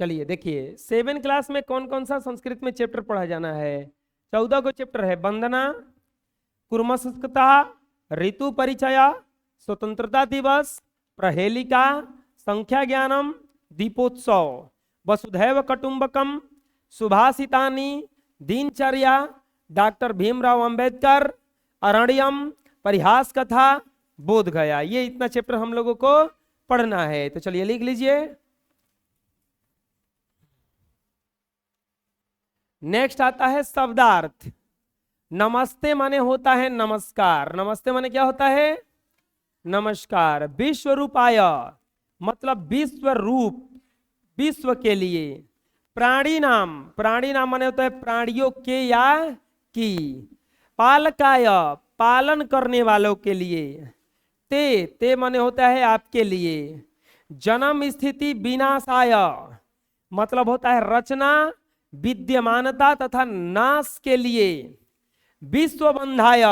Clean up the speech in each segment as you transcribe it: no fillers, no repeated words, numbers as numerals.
चलिए देखिए 7 क्लास में कौन कौन सा संस्कृत में चैप्टर पढ़ा जाना है। 14 को चैप्टर है वंदना, कुर्मशक्ता, ऋतु परिचय, स्वतंत्रता दिवस, प्रहेलिका, संख्या ज्ञानम, दीपोत्सव, वसुधैव कुटुंबकम, सुभाषितानि, दिनचर्या, डॉक्टर भीमराव अंबेडकर, अरण्यम, परिहास कथा, बोध गया। ये इतना चैप्टर हम लोगों को पढ़ना है। तो चलिए लिख लीजिए। नेक्स्ट आता है शब्दार्थ। नमस्ते माने होता है नमस्कार। नमस्ते माने क्या होता है? नमस्कार। विश्व रूपाय मतलब विश्व रूप, विश्व के लिए। प्राणी नाम, प्राणी नाम माने होता है प्राणियों के या की। पालकाय पालन करने वालों के लिए। ते माने होता है आपके लिए। जन्म स्थिति विनाशाय मतलब होता है रचना, विद्यमानता तथा नाश के लिए। विश्व बंधाय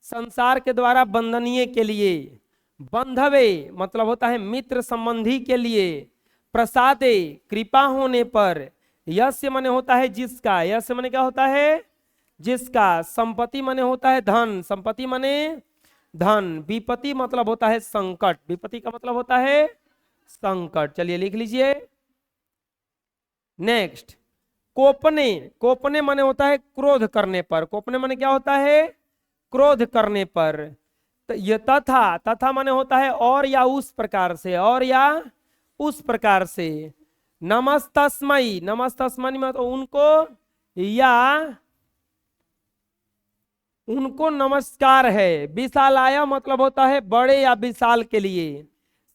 संसार के द्वारा बंधनीय के लिए। बंधवे मतलब होता है मित्र संबंधी के लिए। प्रसादे कृपा होने पर। यस्य माने होता है जिसका। यस्य माने क्या होता है? जिसका। संपत्ति माने होता है धन। संपत्ति माने धन। विपत्ति मतलब होता है संकट। विपत्ति का मतलब होता है संकट। चलिए लिख लीजिए। नेक्स्ट कोपने। कोपने माने होता है क्रोध करने पर। कोपने माने क्या होता है? क्रोध करने पर। तो ये तथा, तथा माने होता है और या उस प्रकार से, और या उस प्रकार से। नमस्तस्मै, नमस्तस्मै में तो उनको या उनको नमस्कार है। विशालाय मतलब होता है बड़े या विशाल के लिए।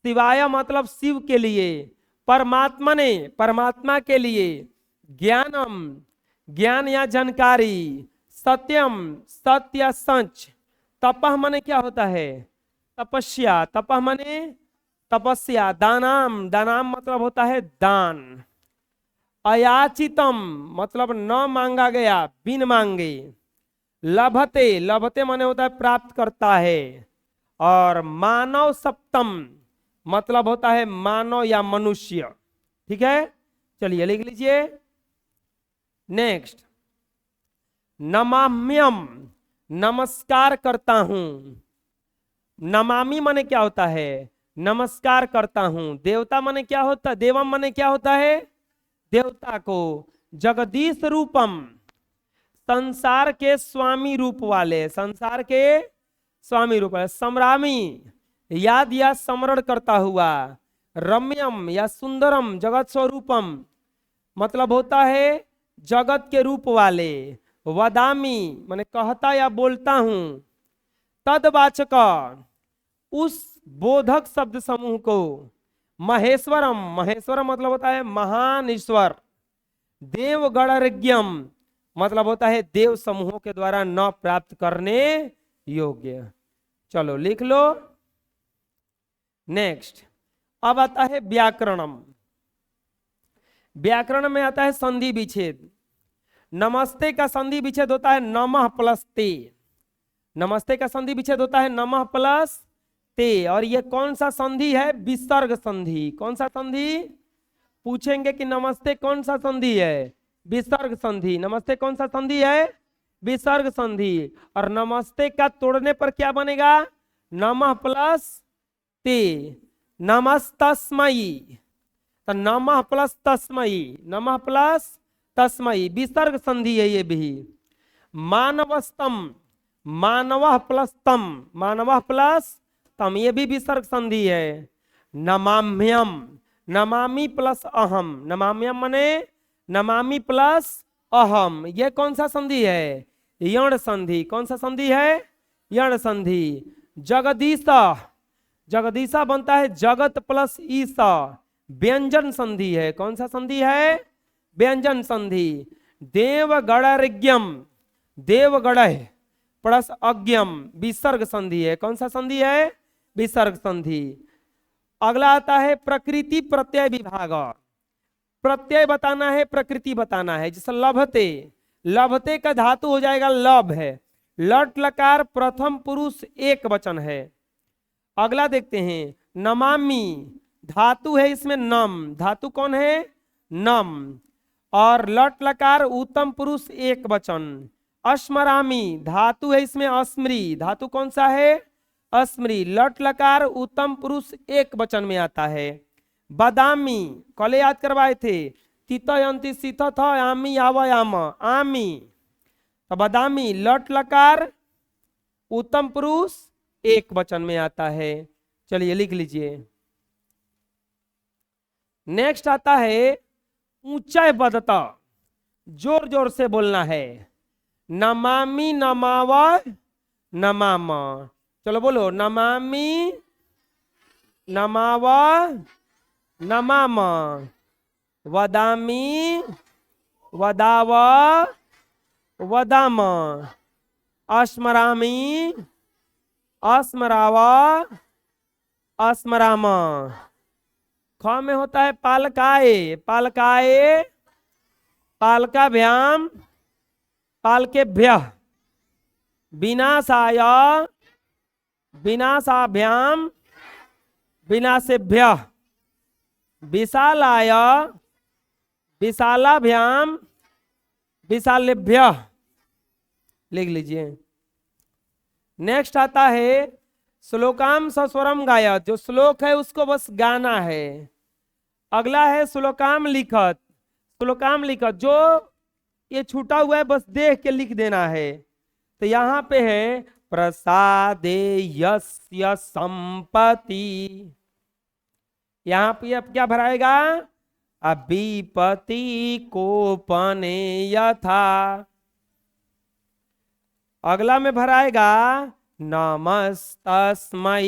शिवाय मतलब शिव के लिए। परमात्मा ने परमात्मा के लिए। ज्ञानम ज्ञान या जानकारी। सत्यम सत्य सच। तपह माने क्या होता है? तपस्या। तपह माने तपस्या। दानाम, दानाम मतलब होता है दान। अयाचितम मतलब न मांगा गया, बिन मांगे। लभते, लभते माने होता है प्राप्त करता है। और मानव सप्तम मतलब होता है मानव या मनुष्य। ठीक है, चलिए लिख लीजिए। नेक्स्ट नमाम्यम नमस्कार करता हूं। नमामि माने क्या होता है? नमस्कार करता हूं। देवता माने क्या होता है? देवम माने क्या होता है? देवता को। जगदीश रूपम संसार के स्वामी रूप वाले। संसार के स्वामी रूप वाले। समरामी याद या स्मरण करता हुआ। रम्यम या सुंदरम जगत स्वरूपम मतलब होता है जगत के रूप वाले। वदामी माने कहता या बोलता हूं। तदवाचक उस बोधक शब्द समूह को। महेश्वरम, महेश्वरम मतलब होता है महान ईश्वर। देवगणज्ञम मतलब होता है देव समूहों के द्वारा न प्राप्त करने योग्य। चलो लिख लो। नेक्स्ट अब आता है व्याकरणम। व्याकरण में आता है संधि विच्छेद। नमस्ते का संधि विच्छेद होता है नमः प्लस ते। नमस्ते का संधि विच्छेद होता है नमः प्लस ते। और ये कौन सा संधि है? विसर्ग संधि। कौन सा संधि? पूछेंगे कि नमस्ते कौन सा संधि है? विसर्ग संधि। नमस्ते कौन सा संधि है? विसर्ग संधि। और नमस्ते का तोड़ने पर क्या बनेगा? नमः प्लस ते। नमस्तस्मै तो नमः प्लस तस्मै, नमः प्लस तस्मै विसर्ग संधि है ये भी। मानवस्तम मानवः प्लस तम, मानवः प्लस तम ये भी विसर्ग संधि है। नमाम्यम नमामि प्लस अहम। नमाम्यम माने नमामि प्लस अहम। ये कौन सा संधि है? यण संधि। कौन सा संधि है? यण संधि। जगदीशा, जगदीशा बनता है जगत प्लस ईसा। व्यंजन संधि है। कौन सा संधि है? व्यंजन संधि। देवगणज्ञम, देवगण प्लस अज्ञम विसर्ग संधि है। कौन सा संधि है? विसर्ग संधि। अगला आता है प्रकृति प्रत्यय विभाग। प्रत्यय बताना है, प्रकृति बताना है। जैसे लभते, लभते का धातु हो जाएगा लभ है। लट लकार प्रथम पुरुष एक वचन है। अगला देखते हैं नमामि, धातु है इसमें नम। धातु कौन है? नम, और लट लकार उत्तम पुरुष एक वचन। अस्मरामी धातु है इसमें अस्मरी, धातु कौन सा है? अस्मरी। लट लकार उत्तम पुरुष एक वचन में आता है। बादामी कल याद करवाए थे, तितयंती सिथ थ आमी आम आमी, तो बादामी लट लकार उत्तम पुरुष एक वचन में आता है। चलिए लिख लीजिए। नेक्स्ट आता है ऊंचाई बदता, जोर जोर से बोलना है। नमामि नमाव नमाम, चलो बोलो नमामि नमाव नमाम, वदामि वदाव वदाम, अस्मरामि अस्मराव अस्मराम। ख में होता है पालकाए, पालकाए पालकाभ्याम पालकेभ्य, विनाशाय विनाशाभ्याम विनाशेभ्य, विशालाय विशालाभ्याम विशालेभ्य। लिख लीजिए। नेक्स्ट आता है श्लोकाम सस्वरम गाय, जो श्लोक है उसको बस गाना है। अगला है श्लोकाम लिखत, श्लोकाम लिखत जो ये छूटा हुआ है बस देख के लिख देना है। तो यहाँ पे है प्रसादे यस्य संपत्ति, यहाँ पे अब क्या भराएगा? अभिपति कोपने यथा। अगला में भराएगा नमस्तस्मै,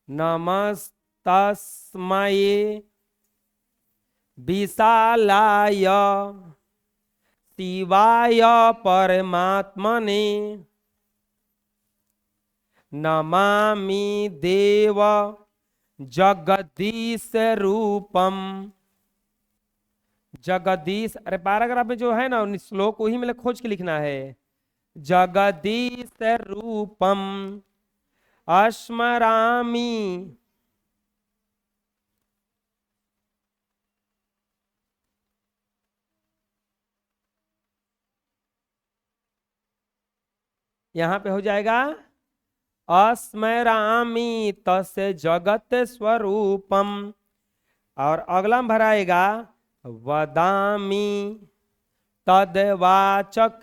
नमस्तस्मै विशालाय शिवाय परमात्मने, नमामि देव जगदीश रूपम। जगदीश, अरे पैराग्राफ में जो है ना श्लोक वही में खोज के लिखना है। जगदीश रूपम अस्मरामि, यहां पे हो जाएगा अस्मरामि तस्य जगत स्वरूपम। और अगला में भराएगा वदामि तदवाचक,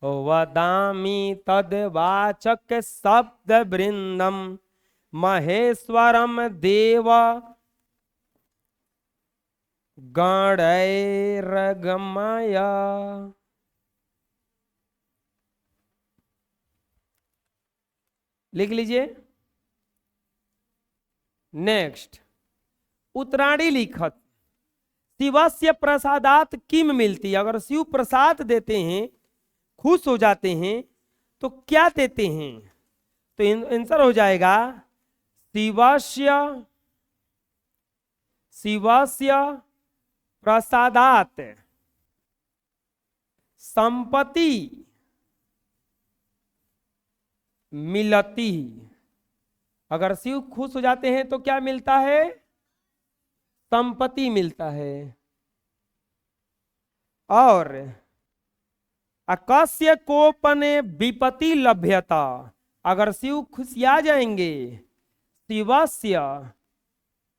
वदामि तदवाचक शब्द वृंदम महेश्वरम देव गणैर्गमय। लिख लीजिए। नेक्स्ट उत्तराणी लिखत, शिवस्य प्रसादात किम मिलती। अगर शिव प्रसाद देते हैं, खुश हो जाते हैं, तो क्या देते हैं? तो आंसर हो जाएगा शिवस्य शिवस्य प्रसादात संपत्ति मिलती। अगर शिव खुश हो जाते हैं तो क्या मिलता है? संपत्ति मिलता है। और अकस्य कोपने विपत्ति लभ्यता, अगर शिव खुशिया जाएंगे, शिवस्य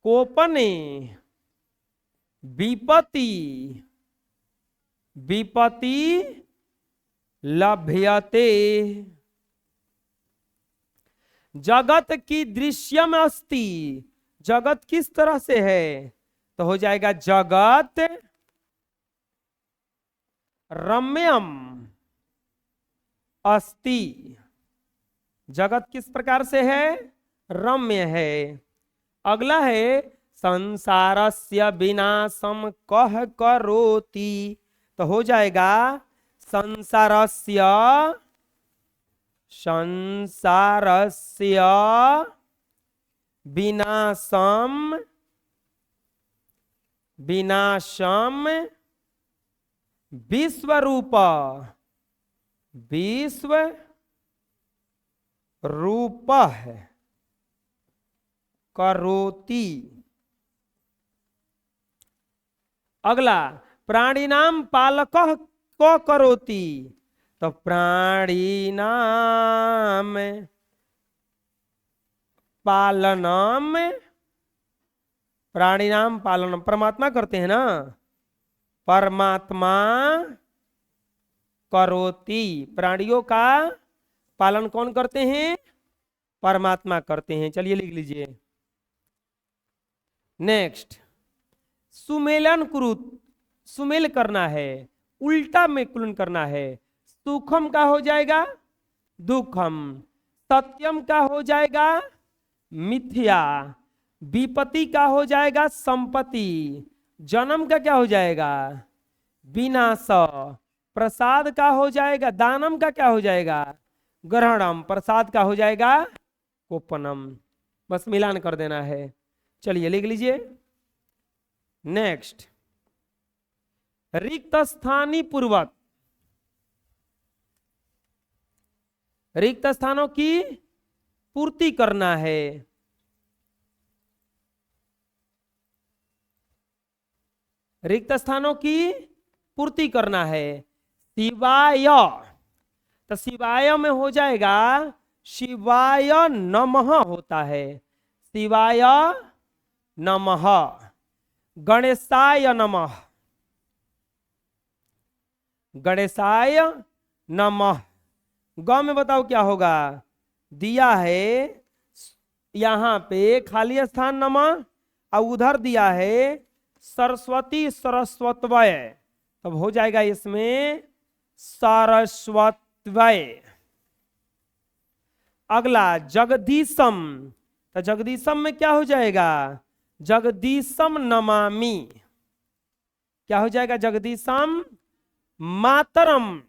कोपने विपत्ति विपत्ति लभ्यते। जगत की दृश्यम अस्ति, जगत किस तरह से है? तो हो जाएगा जगत रम्यम अस्ति। जगत किस प्रकार से है? रम्य है। अगला है संसारस्य विनाशम कह करोति, तो हो जाएगा संसारस्य संसारस्य विनाशम विनाशम विश्वरूप विश्व रूप करोति। अगला, प्राणिनाम पालकः क करोति, तो प्राणिनाम पालनम, प्राणिनाम पालनम परमात्मा करते हैं ना, परमात्मा करोति, प्राणियों का पालन कौन करते हैं, परमात्मा करते हैं। चलिए लिख लीजिए। नेक्स्ट, सुमेलन कुरुत, सुमेल करना है, उल्टा में कुलन करना है। सुखम का हो जाएगा दुखम, सत्यम का हो जाएगा मिथ्या, विपत्ति का हो जाएगा संपत्ति, जन्म का क्या हो जाएगा विनाश, प्रसाद का हो जाएगा, दानम का क्या हो जाएगा ग्रहणम, प्रसाद का हो जाएगा कोपनम। बस मिलान कर देना है। चलिए लिख लीजिए। नेक्स्ट, रिक्त स्थानी पूर्वक, रिक्त स्थानों की पूर्ति करना है। रिक्त स्थानों की पूर्ति करना है। शिवाय, तो शिवाय में हो जाएगा शिवाय नमः होता है, शिवाय नमः। गणेशाय नमः, गणेशाय नमः। ग में बताओ क्या होगा, दिया है यहां पे खाली स्थान नमः, और उधर दिया है सरस्वती सरस्वतवय, तब हो जाएगा इसमें सरस्वतवय। अगला, जगदीशम, तो जगदीशम में क्या हो जाएगा जगदीशम नमामि, क्या हो जाएगा जगदीशम मातरम,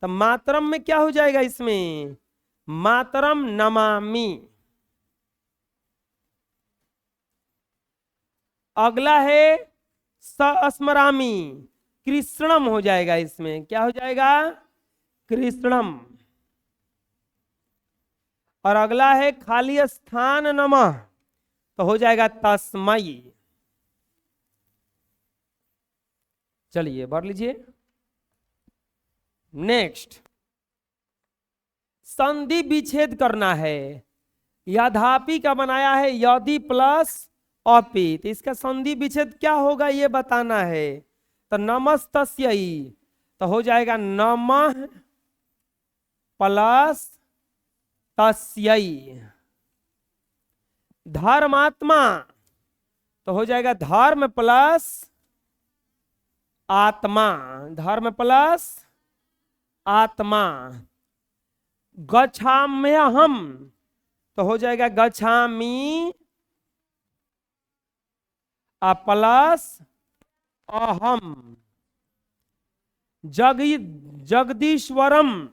तो मातरम में क्या हो जाएगा इसमें मातरम नमामि। अगला है स्मरामि, कृष्णम हो जाएगा, इसमें क्या हो जाएगा कृष्णम। और अगला है खाली स्थान नमः, तो हो जाएगा तस्मयी। चलिए बढ़ लीजिए। नेक्स्ट, संधि विच्छेद करना है। यद्यपि का बनाया है यदि प्लस अपि, तो इसका संधि विच्छेद क्या होगा ये बताना है। तो नमस्तस्यै, तो हो जाएगा नमः प्लस तस्यै। धर्मात्मा, तो हो जाएगा धर्म प्लस आत्मा, धर्म प्लस आत्मा। गच्छाम्यहम्, तो हो जाएगा गच्छामि प्लस अहम। जगदीश्वरम,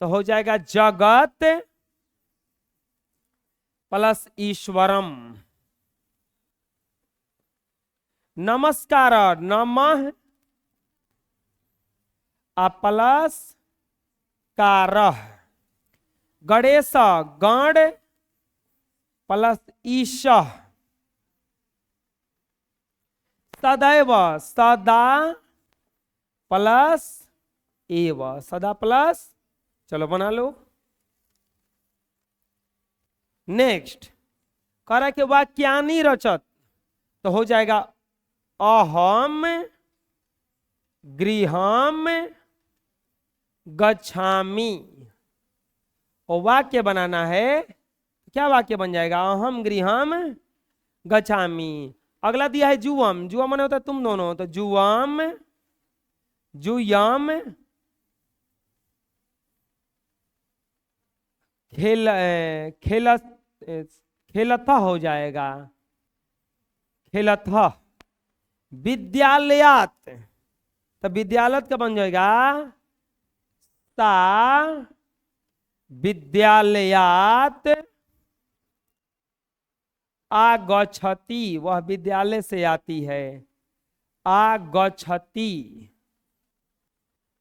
तो हो जाएगा जगत प्लस ईश्वरम। नमस्कार, नमः प्लस कारः। गणेश, गण प्लस ईशः। सदैव, सदा प्लस एव, सदा प्लस, चलो बना लो। नेक्स्ट, करा के वाक्यानि रचत, तो हो जाएगा अहम गृहम गच्छामि। और वाक्य बनाना है, क्या वाक्य बन जाएगा अहम गृहम गच्छामि। अगला दिया है जुवम, जुवम माने होता है तुम दोनों, तो जुवम जुयम खेल खेल खेलथ हो जाएगा खेलथ। विद्यालयात, तो विद्यालय का बन जाएगा सा विद्यालयात आगच्छति, वह विद्यालय से आती है, आगच्छति।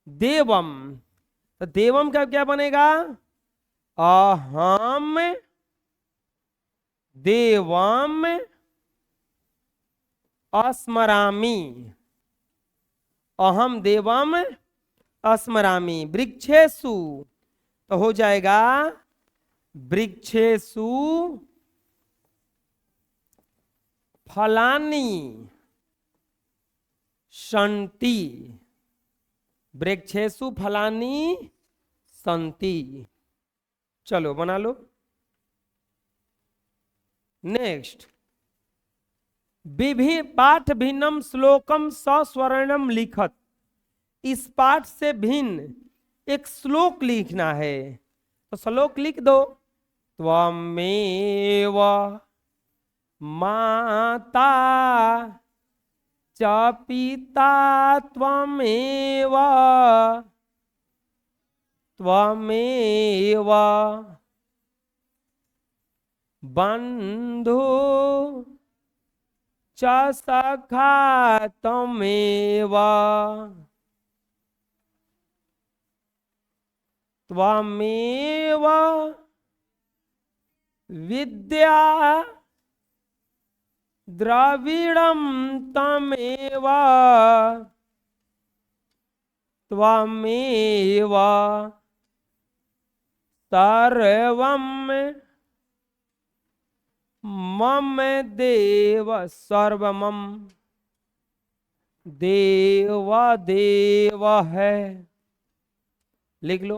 देवम, तो देवम का क्या बनेगा अहम देवम अस्मरामि, अहम देवम अस्मरामि। वृक्षेषु तो हो जाएगा वृक्षेषु फलानि सन्ति, वृक्षेषु फलानि सन्ति। चलो बना लो। नेक्स्ट, पाठ भिन्नम श्लोकम सस्वर्णम लिखत। इस पाठ से भिन्न एक श्लोक लिखना है, तो श्लोक लिख दो। त्वमेव माता च पिता त्वमेव, त्वमेव बंधु च सखा त्वमेव, त्वमेव विद्या द्रविड़ं त्वमेव, त्वमेव सर्वं मम देव सर्वमम देव देव है। लिख लो।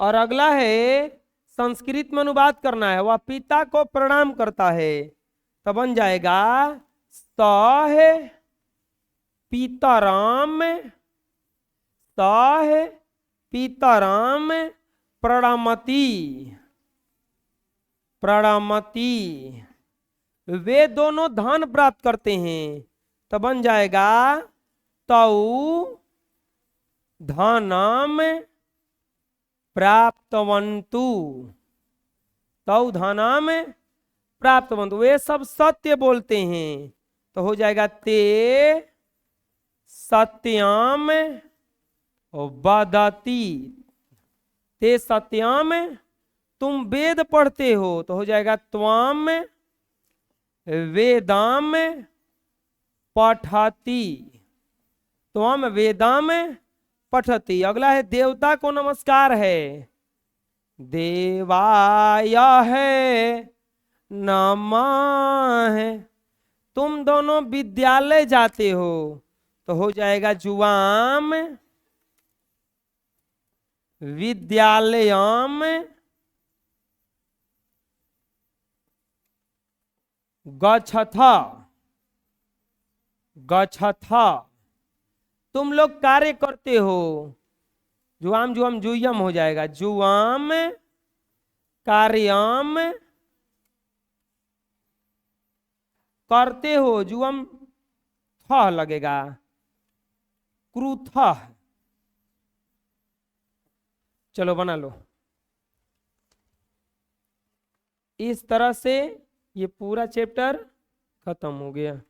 और अगला है संस्कृत में अनुवाद करना है। वह पिता को प्रणाम करता है, तो बन जाएगा सह पितराम, सह पितराम प्रणमति, प्रणमति। वे दोनों धन प्राप्त करते हैं, तो बन जाएगा तौ धनम प्राप्तवन्तु, तौ धनम प्राप्तवन्तु। वे सब सत्य बोलते हैं, तो हो जाएगा ते सत्याम वदति, ते सत्याम तुम वेद पढ़ते हो, तो हो जाएगा त्वाम वेदाम पठति, त्वाम वेदाम पठति। अगला है देवता को नमस्कार है। देवाय है नमः, तुम दोनों विद्यालय जाते हो, तो हो जाएगा जुवाम विद्यालयम गच्छथ, गच्छथ। तुम लोग कार्य करते हो, जुआम जुआम जुयम हो जाएगा, जुआम कार्यम करते हो, जुआम थ लगेगा, क्रूथ। चलो बना लो। इस तरह से ये पूरा चैप्टर खत्म हो गया।